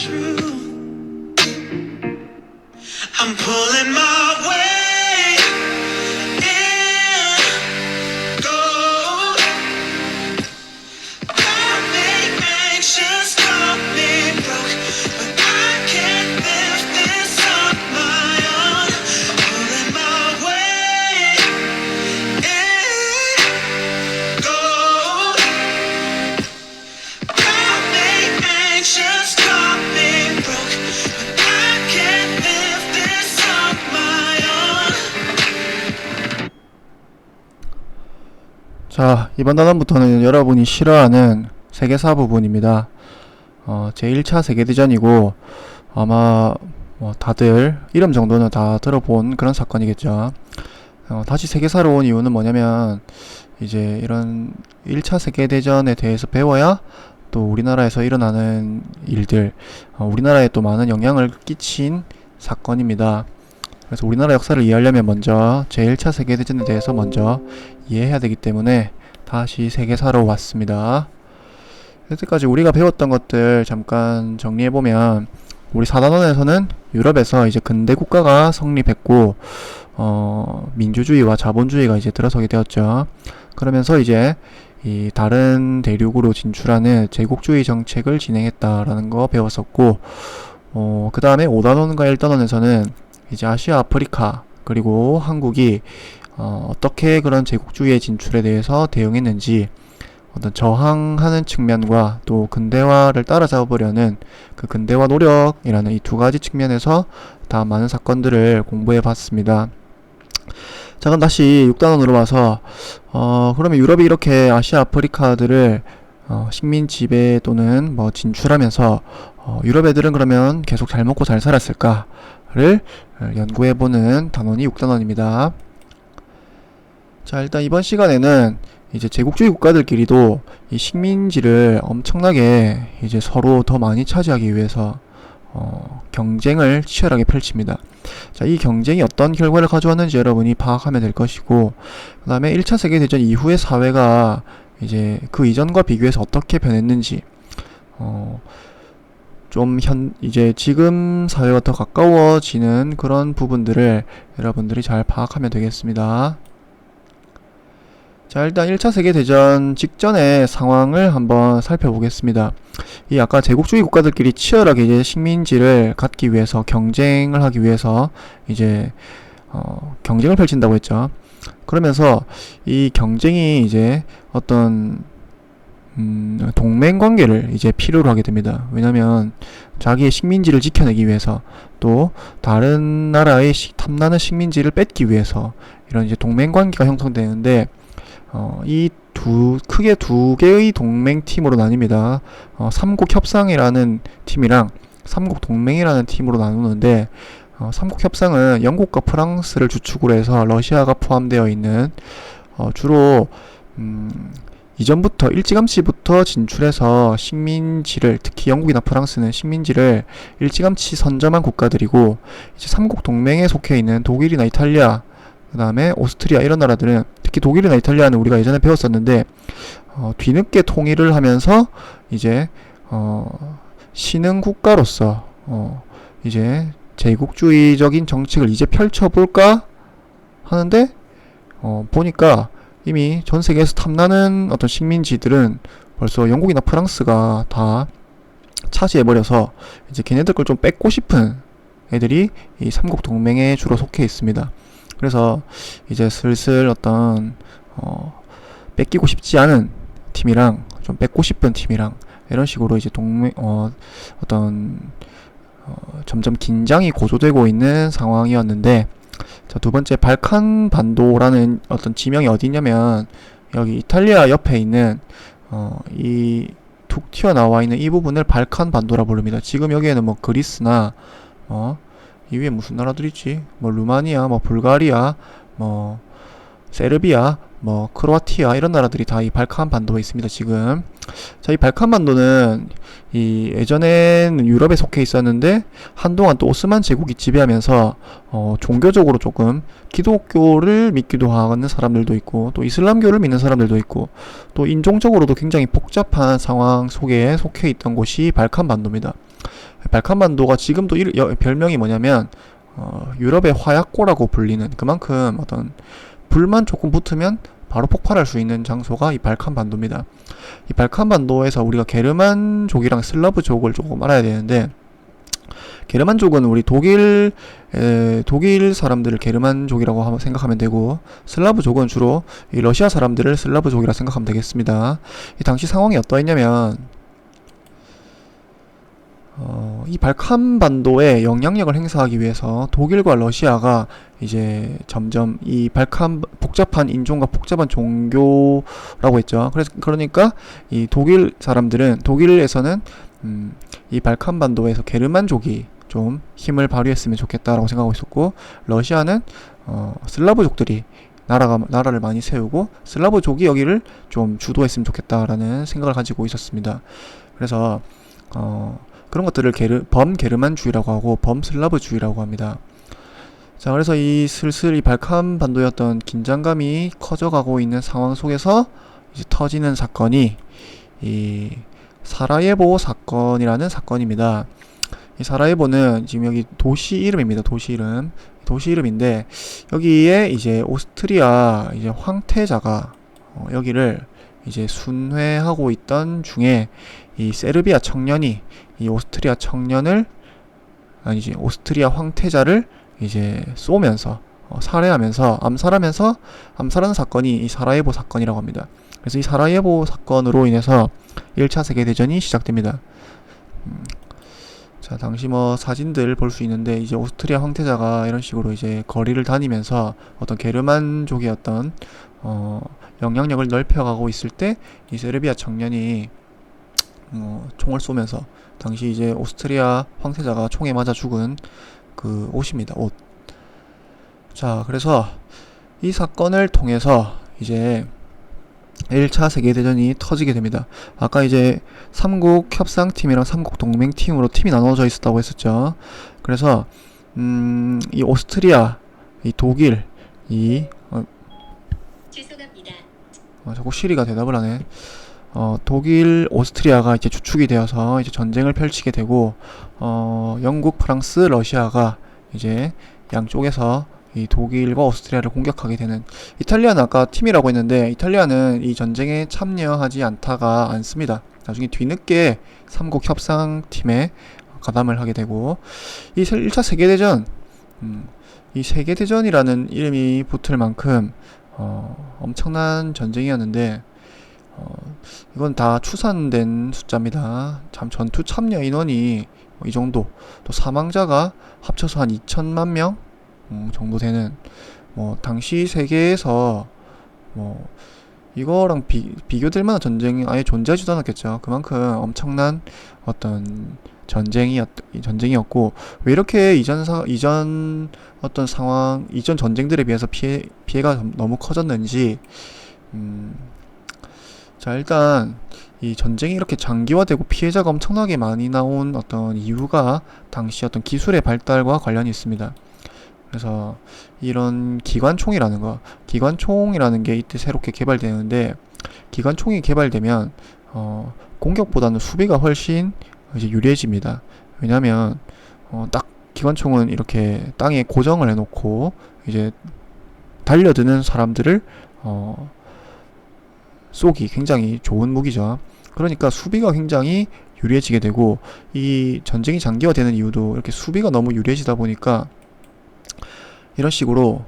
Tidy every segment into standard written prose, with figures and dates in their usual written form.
true. I'm pulling my weight in gold. Got me anxious, got me broke, but I can't lift this on my own. I'm pulling my weight in gold. Got me anxious, got me broke, but I can't lift this on my own. 자, 이번 단원부터는 여러분이 싫어하는 세계사 부분입니다. 제1차 세계대전이고 아마 다들 이름 정도는 다 들어본 그런 사건이겠죠. 다시 세계사로 온 이유는 뭐냐면 이제 이런 1차 세계대전에 대해서 배워야 또 우리나라에서 일어나는 일들, 우리나라에 또 많은 영향을 끼친 사건입니다. 그래서 우리나라 역사를 이해하려면 먼저 제1차 세계대전에 대해서 먼저 이해해야 되기 때문에 다시 세계사로 왔습니다. 여태까지 우리가 배웠던 것들 잠깐 정리해보면 우리 4단원에서는 유럽에서 이제 근대 국가가 성립했고 민주주의와 자본주의가 이제 들어서게 되었죠. 그러면서 이제 이 다른 대륙으로 진출하는 제국주의 정책을 진행했다라는 거 배웠었고 그 다음에 5단원과 1단원에서는 이제 아시아, 아프리카 그리고 한국이 어떻게 그런 제국주의의 진출에 대해서 대응했는지 어떤 저항하는 측면과 또 근대화를 따라잡으려는 그 근대화 노력이라는 이 두 가지 측면에서 다 많은 사건들을 공부해 봤습니다. 자, 그럼 다시 6단원으로 와서 그러면 유럽이 이렇게 아시아, 아프리카들을 식민 지배 또는 뭐 진출하면서 유럽 애들은 그러면 계속 잘 먹고 잘 살았을까를 연구해보는 단원이 6단원입니다. 자, 일단 이번 시간에는 이제 제국주의 국가들끼리도 이 식민지를 엄청나게 이제 서로 더 많이 차지하기 위해서 경쟁을 치열하게 펼칩니다. 자, 이 경쟁이 어떤 결과를 가져왔는지 여러분이 파악하면 될 것이고, 그 다음에 1차 세계대전 이후의 사회가 이제 그 이전과 비교해서 어떻게 변했는지, 이제 지금 사회와 더 가까워지는 그런 부분들을 여러분들이 잘 파악하면 되겠습니다. 자, 일단 1차 세계대전 직전의 상황을 한번 살펴보겠습니다. 이 아까 제국주의 국가들끼리 치열하게 이제 식민지를 갖기 위해서 경쟁을 하기 위해서 이제 경쟁을 펼친다고 했죠. 그러면서 이 경쟁이 이제 어떤 동맹 관계를 이제 필요로 하게 됩니다. 왜냐면 자기의 식민지를 지켜내기 위해서 또 다른 나라의 탐나는 식민지를 뺏기 위해서 이런 이제 동맹 관계가 형성되는데 크게 두 개의 동맹팀으로 나뉩니다. 삼국협상이라는 팀이랑 삼국동맹이라는 팀으로 나누는데, 삼국협상은 영국과 프랑스를 주축으로 해서 러시아가 포함되어 있는, 주로, 이전부터, 일찌감치부터 진출해서 식민지를, 특히 영국이나 프랑스는 식민지를 일찌감치 선점한 국가들이고, 이제 삼국동맹에 속해 있는 독일이나 이탈리아, 그 다음에 오스트리아 이런 나라들은, 특히 독일이나 이탈리아는 우리가 예전에 배웠었는데 뒤늦게 통일을 하면서 이제 신흥 국가로서 이제 제국주의적인 정책을 이제 펼쳐볼까 하는데 보니까 이미 전 세계에서 탐나는 어떤 식민지들은 벌써 영국이나 프랑스가 다 차지해버려서 이제 걔네들 걸 좀 뺏고 싶은 애들이 이 삼국 동맹에 주로 속해 있습니다. 그래서 이제 슬슬 어떤 뺏기고 싶지 않은 팀이랑 좀 뺏고 싶은 팀이랑 이런 식으로 이제 점점 긴장이 고조되고 있는 상황이었는데, 자, 두 번째 발칸 반도라는 어떤 지명이 어디냐면 여기 이탈리아 옆에 있는 이 툭 튀어나와 있는 이 부분을 발칸 반도라 부릅니다. 지금 여기에는 뭐 그리스나 이 위에 무슨 나라들 있지? 뭐 루마니아, 뭐 불가리아, 뭐 세르비아, 뭐 크로아티아 이런 나라들이 다 이 발칸 반도에 있습니다. 지금 자, 이 발칸 반도는 이 예전에는 유럽에 속해 있었는데 한동안 또 오스만 제국이 지배하면서 종교적으로 조금 기독교를 믿기도 하는 사람들도 있고 또 이슬람교를 믿는 사람들도 있고 또 인종적으로도 굉장히 복잡한 상황 속에 속해 있던 곳이 발칸 반도입니다. 발칸반도가 지금도 별명이 뭐냐면 유럽의 화약고라고 불리는, 그만큼 어떤 불만 조금 붙으면 바로 폭발할 수 있는 장소가 이 발칸반도입니다. 이 발칸반도에서 우리가 게르만족이랑 슬라브족을 조금 알아야 되는데, 게르만족은 우리 독일 사람들을 게르만족이라고 생각하면 되고, 슬라브족은 주로 이 러시아 사람들을 슬라브족이라 생각하면 되겠습니다. 이 당시 상황이 어떠했냐면, 이 발칸반도에 영향력을 행사하기 위해서 독일과 러시아가 이제 점점 이 복잡한 인종과 복잡한 종교라고 했죠. 그러니까 이 독일에서는 이 발칸반도에서 게르만족이 좀 힘을 발휘했으면 좋겠다라고 생각하고 있었고, 러시아는 슬라브족들이 나라를 많이 세우고 슬라브족이 여기를 좀 주도했으면 좋겠다라는 생각을 가지고 있었습니다. 그래서 그런 것들을 범게르만주의라고 하고 범슬라브주의라고 합니다. 자, 그래서 슬슬 이 발칸반도의 어떤 긴장감이 커져가고 있는 상황 속에서 이제 터지는 사건이 이 사라예보 사건이라는 사건입니다. 이 사라예보는 지금 여기 도시 이름입니다. 도시 이름인데, 여기에 이제 오스트리아 이제 황태자가 여기를 이제 순회하고 있던 중에 이 세르비아 청년이 이 오스트리아 황태자를 이제 쏘면서 살해하면서 암살하는 사건이 이 사라예보 사건이라고 합니다. 그래서 이 사라예보 사건으로 인해서 1차 세계대전이 시작됩니다. 자, 당시 사진들 볼 수 있는데, 이제 오스트리아 황태자가 이런 식으로 이제 거리를 다니면서 어떤 게르만족의 어떤 영향력을 넓혀가고 있을 때, 이 세르비아 청년이 총을 쏘면서, 당시 이제 오스트리아 황태자가 총에 맞아 죽은 그 옷입니다. 옷. 자, 그래서 이 사건을 통해서 이제 1차 세계대전이 터지게 됩니다. 아까 이제 삼국 협상팀이랑 삼국 동맹팀으로 팀이 나눠져 있었다고 했었죠. 그래서 이 오스트리아, 이 독일, 죄송합니다. 자꾸 시리가 대답을 하네. 독일, 오스트리아가 이제 주축이 되어서 이제 전쟁을 펼치게 되고, 영국, 프랑스, 러시아가 이제 양쪽에서 이 독일과 오스트리아를 공격하게 되는. 이탈리아는 아까 팀이라고 했는데, 이탈리아는 이 전쟁에 참여하지 않습니다. 나중에 뒤늦게 삼국 협상팀에 가담을 하게 되고, 이 1차 세계대전, 이 세계대전이라는 이름이 붙을 만큼 엄청난 전쟁이었는데, 이건 다 추산된 숫자입니다. 참 전투 참여 인원이 이 정도, 또 사망자가 합쳐서 한 2천만 명 정도 되는, 당시 세계에서 이거랑 비교될 만한 전쟁이 아예 존재하지도 않았겠죠. 그만큼 엄청난 어떤 전쟁이었고, 왜 이렇게 이전 어떤 상황, 이전 전쟁들에 비해서 피해가 너무 커졌는지, 자, 일단 이 전쟁이 이렇게 장기화되고 피해자가 엄청나게 많이 나온 어떤 이유가 당시 어떤 기술의 발달과 관련이 있습니다. 그래서 이런 기관총이라는 게 이때 새롭게 개발되는데, 기관총이 개발되면 공격보다는 수비가 훨씬 이제 유리해집니다. 왜냐면 딱 기관총은 이렇게 땅에 고정을 해놓고 이제 달려드는 사람들을 쏘기 굉장히 좋은 무기죠. 그러니까 수비가 굉장히 유리해지게 되고, 이 전쟁이 장기화되는 이유도 이렇게 수비가 너무 유리해지다 보니까 이런 식으로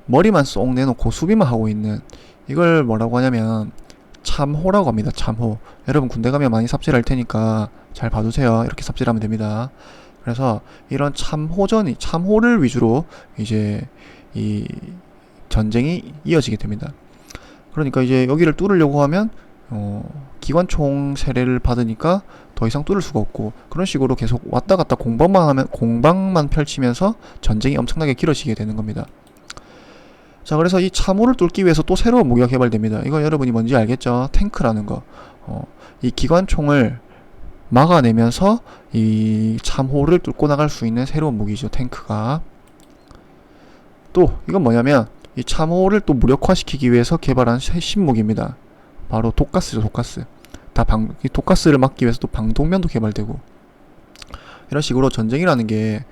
머리만 쏙 내놓고 수비만 하고 있는, 이걸 뭐라고 하냐면 참호라고 합니다. 참호. 여러분 군대 가면 많이 삽질할 테니까 잘 봐두세요. 이렇게 삽질하면 됩니다. 그래서 이런 참호를 위주로 이제 이 전쟁이 이어지게 됩니다. 그러니까 이제 여기를 뚫으려고 하면 기관총 세례를 받으니까 더 이상 뚫을 수가 없고, 그런 식으로 계속 왔다 갔다 공방만 펼치면서 전쟁이 엄청나게 길어지게 되는 겁니다. 자, 그래서 이 참호를 뚫기 위해서 또 새로운 무기가 개발됩니다. 이거 여러분이 뭔지 알겠죠? 탱크라는 거. 이 기관총을 막아내면서 이 참호를 뚫고 나갈 수 있는 새로운 무기죠, 탱크가. 또 이건 뭐냐면 이 참호를 또 무력화시키기 위해서 개발한 신무기입니다. 바로 독가스죠, 독가스. 이 독가스를 막기 위해서 또 방독면도 개발되고, 이런 식으로 전쟁이라는 게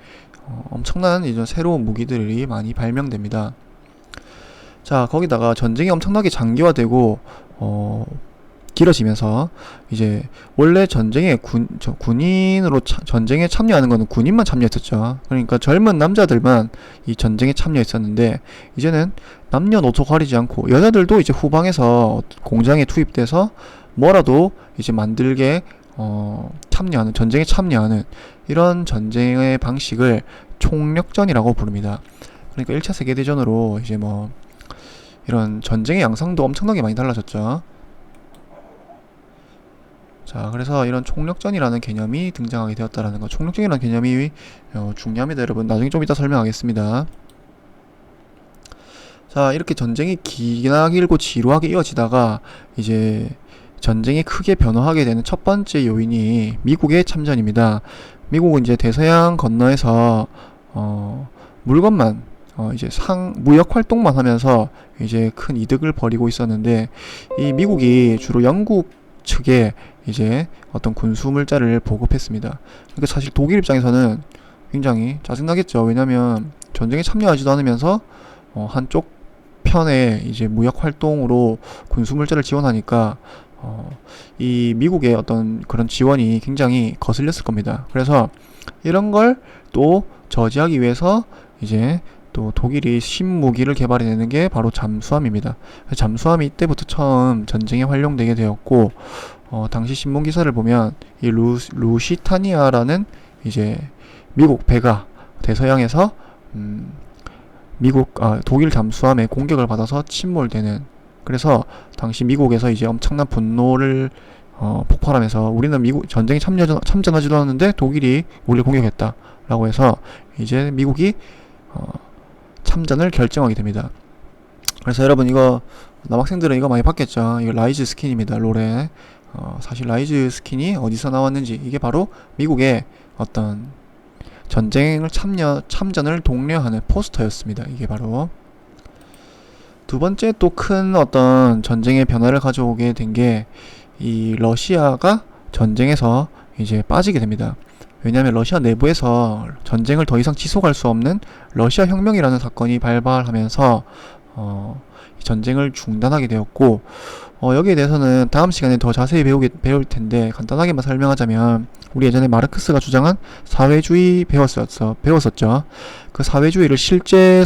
엄청난 이제 새로운 무기들이 많이 발명됩니다. 자, 거기다가 전쟁이 엄청나게 장기화되고 길어지면서 이제 원래 전쟁에 군인으로 전쟁에 참여하는 거는 군인만 참여했었죠. 그러니까 젊은 남자들만 이 전쟁에 참여했었는데, 이제는 남녀노소 가리지 않고 여자들도 이제 후방에서 공장에 투입돼서 뭐라도 이제 만들게 참여하는, 전쟁에 참여하는 이런 전쟁의 방식을 총력전이라고 부릅니다. 그러니까 1차 세계대전으로 이제 뭐 이런 전쟁의 양상도 엄청나게 많이 달라졌죠. 자, 그래서 이런 총력전이라는 개념이 등장하게 되었다라는 거. 총력전이라는 개념이 중요합니다, 여러분. 나중에 좀 이따 설명하겠습니다. 자, 이렇게 전쟁이 기나 길고 지루하게 이어지다가 이제 전쟁이 크게 변화하게 되는 첫 번째 요인이 미국의 참전입니다. 미국은 이제 대서양 건너에서 물건만 이제 무역 활동만 하면서 이제 큰 이득을 벌이고 있었는데, 이 미국이 주로 영국 측에 이제 어떤 군수 물자를 보급했습니다. 그러니까 사실 독일 입장에서는 굉장히 짜증나겠죠. 왜냐면 전쟁에 참여하지도 않으면서 한쪽 편에 이제 무역 활동으로 군수 물자를 지원하니까 이 미국의 어떤 그런 지원이 굉장히 거슬렸을 겁니다. 그래서 이런 걸 또 저지하기 위해서 이제 또 독일이 신무기를 개발해내는 게 바로 잠수함입니다. 잠수함이 이때부터 처음 전쟁에 활용되게 되었고, 당시 신문 기사를 보면 이 루시타니아라는 이제 미국 배가 대서양에서 독일 잠수함의 공격을 받아서 침몰되는, 그래서 당시 미국에서 이제 엄청난 분노를 폭발하면서, 우리는 미국 전쟁에 참전하지도 않았는데 독일이 우리를 공격했다 라고 해서 이제 미국이 참전을 결정하게 됩니다. 그래서 여러분, 이거 남학생들은 이거 많이 봤겠죠. 이거 라이즈 스킨입니다. 롤에. 사실 라이즈 스킨이 어디서 나왔는지, 이게 바로 미국의 어떤 전쟁을 참전을 독려하는 포스터였습니다. 이게 바로. 두 번째 또 큰 어떤 전쟁의 변화를 가져오게 된 게 이 러시아가 전쟁에서 이제 빠지게 됩니다. 왜냐하면 러시아 내부에서 전쟁을 더 이상 지속할 수 없는 러시아 혁명이라는 사건이 발발하면서 전쟁을 중단하게 되었고, 여기에 대해서는 다음 시간에 더 자세히 배울 텐데, 간단하게만 설명하자면, 우리 예전에 마르크스가 주장한 사회주의 배웠었죠. 그 사회주의를 실제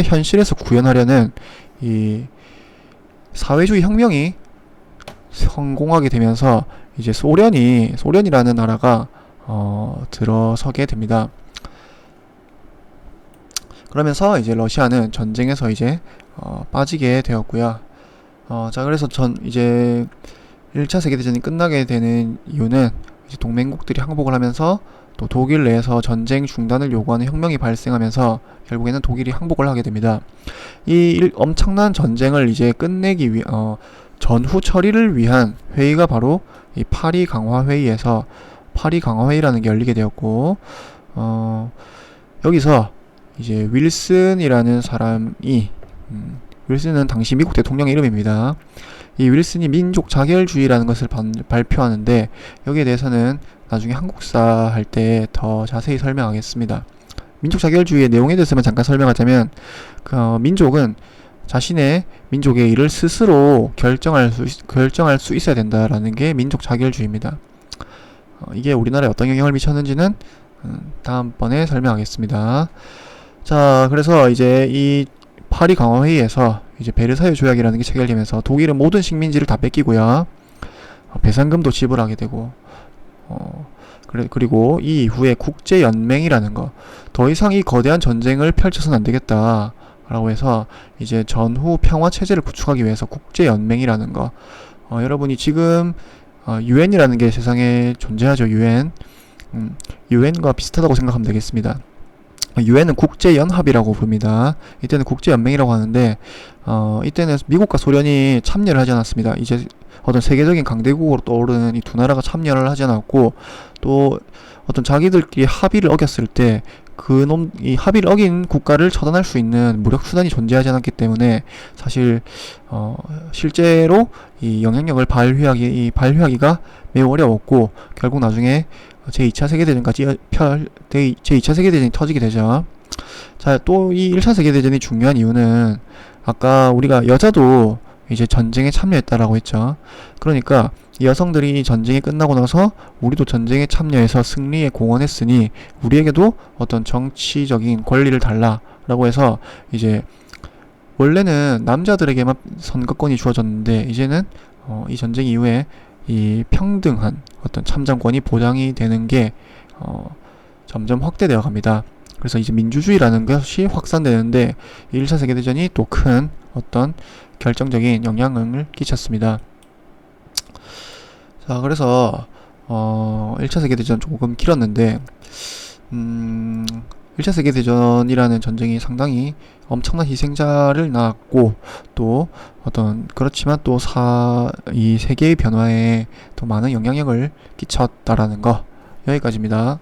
현실에서 구현하려는 이 사회주의 혁명이 성공하게 되면서 이제 소련이라는 나라가 들어서게 됩니다. 그러면서 이제 러시아는 전쟁에서 이제 빠지게 되었고요. 자, 그래서 이제 1차 세계대전이 끝나게 되는 이유는 이제 동맹국들이 항복을 하면서 또 독일 내에서 전쟁 중단을 요구하는 혁명이 발생하면서 결국에는 독일이 항복을 하게 됩니다. 이 엄청난 전쟁을 이제 끝내기 위해 전후 처리를 위한 회의가 바로 이 파리 강화 회의에서 파리 강화 회의라는 게 열리게 되었고, 여기서 이제 윌슨이라는 사람이 윌슨은 당시 미국 대통령의 이름입니다. 이 윌슨이 민족 자결주의라는 것을 발표하는데, 여기에 대해서는 나중에 한국사 할 때 더 자세히 설명하겠습니다. 민족 자결주의의 내용에 대해서만 잠깐 설명하자면, 민족은 자신의 민족의 일을 스스로 결정할 수 있어야 된다라는 게 민족 자결주의입니다. 이게 우리나라에 어떤 영향을 미쳤는지는 다음번에 설명하겠습니다. 자, 그래서 이제 이 파리 강화 회의에서 이제 베르사유 조약이라는 게 체결되면서 독일은 모든 식민지를 다 뺏기고요, 배상금도 지불하게 되고, 그리고 이 이후에 국제연맹이라는 거, 더 이상 이 거대한 전쟁을 펼쳐서는 안 되겠다 라고 해서 이제 전후 평화 체제를 구축하기 위해서 국제연맹이라는 거, 여러분이 지금 UN이라는 게 세상에 존재하죠. UN과 비슷하다고 생각하면 되겠습니다. UN은 국제연합이라고 부릅니다. 이때는 국제연맹이라고 하는데, 이때는 미국과 소련이 참여를 하지 않았습니다. 이제 어떤 세계적인 강대국으로 떠오르는 이 두 나라가 참여를 하지 않았고, 또 어떤 자기들끼리 합의를 어겼을 때 이 합의를 어긴 국가를 처단할 수 있는 무력 수단이 존재하지 않았기 때문에 사실 실제로 이 영향력을 발휘하기가 매우 어려웠고, 결국 나중에 제2차 세계대전까지 제2차 세계대전이 터지게 되죠. 자, 또 이 1차 세계대전이 중요한 이유는 아까 우리가 여자도 이제 전쟁에 참여했다라고 했죠. 그러니까 여성들이 전쟁이 끝나고 나서 우리도 전쟁에 참여해서 승리에 공헌했으니 우리에게도 어떤 정치적인 권리를 달라라고 해서, 이제 원래는 남자들에게만 선거권이 주어졌는데 이제는 이 전쟁 이후에 이 평등한 어떤 참정권이 보장이 되는 게 점점 확대되어 갑니다. 그래서 이제 민주주의라는 것이 확산되는데 1차 세계대전이 또 큰 어떤 결정적인 영향을 끼쳤습니다. 자, 그래서 1차 세계대전 조금 길었는데 1차 세계대전이라는 전쟁이 상당히 엄청난 희생자를 낳았고, 또 그렇지만 또 이 세계의 변화에 더 많은 영향력을 끼쳤다라는 거, 여기까지입니다.